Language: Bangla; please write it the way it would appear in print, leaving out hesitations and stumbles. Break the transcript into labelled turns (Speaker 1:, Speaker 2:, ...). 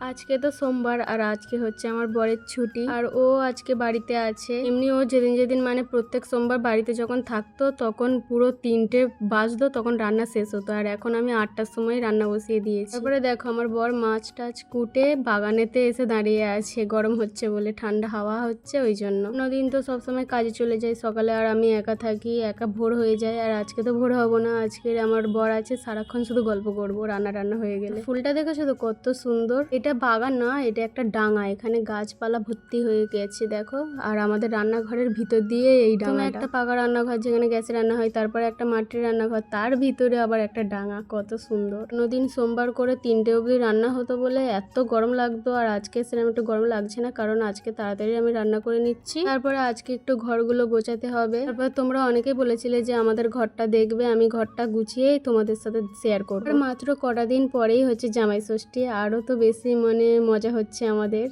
Speaker 1: আজকে তো সোমবার আর আজকে হচ্ছে আমার বরের ছুটি আর ও আজকে বাড়িতে আছে। এমনি ও যেদিন যেদিন মানে প্রত্যেক সোমবার বাড়িতে যখন থাকতো তখন পুরো 3টে বাজতো তখন রান্না শেষ হতো, আর এখন আমি 8টার সময় রান্না বসিয়ে দিয়েছি। তারপরে দেখো আমার বর মাছ টাছ কুটে বাগানেতে এসে দাঁড়িয়ে আছে, গরম হচ্ছে বলে, ঠান্ডা হাওয়া হচ্ছে ওই জন্য। অন্যদিন তো সবসময় কাজে চলে যায় সকালে আর আমি একা থাকি, একা ভোর হয়ে যায়। আর আজকে তো ভোর হবো না, আজকে আমার বর আছে, সারাক্ষণ শুধু গল্প করবো রান্না হয়ে গেলে। ফুলটা দেখেছো তো কত সুন্দর, এটা বাগান না, এটা একটা ডাঙা, এখানে গাছপালা ভর্তি হয়ে গেছে দেখো। আর আমাদের রান্নাঘরের ভিতর দিয়ে এই ডাঙা, একটা পাকা রান্নাঘর যেখানে গ্যাসে রান্না হয়, তারপরে একটা মাটির রান্নাঘর, তার ভিতরে আবার একটা ডাঙা, কত সুন্দর। অন্যদিন সোমবার করে 3টে অবধি রান্না হতো বলে এত গরম লাগতো, আর আজকে সেরকম একটু গরম লাগছে না, কারণ আজকে তাড়াতাড়ি আমি রান্না করে নিচ্ছি। তারপরে আজকে একটু ঘরগুলো গোছাতে হবে। তারপর তোমরা অনেকেই বলেছিলে যে আমাদের ঘরটা দেখবে, আমি ঘরটা গুছিয়ে তোমাদের সাথে শেয়ার করবো। মাত্র কটা দিন পরেই হচ্ছে জামাই ষষ্ঠী, আরো তো বেশি মানে মজা হচ্ছে আমাদের।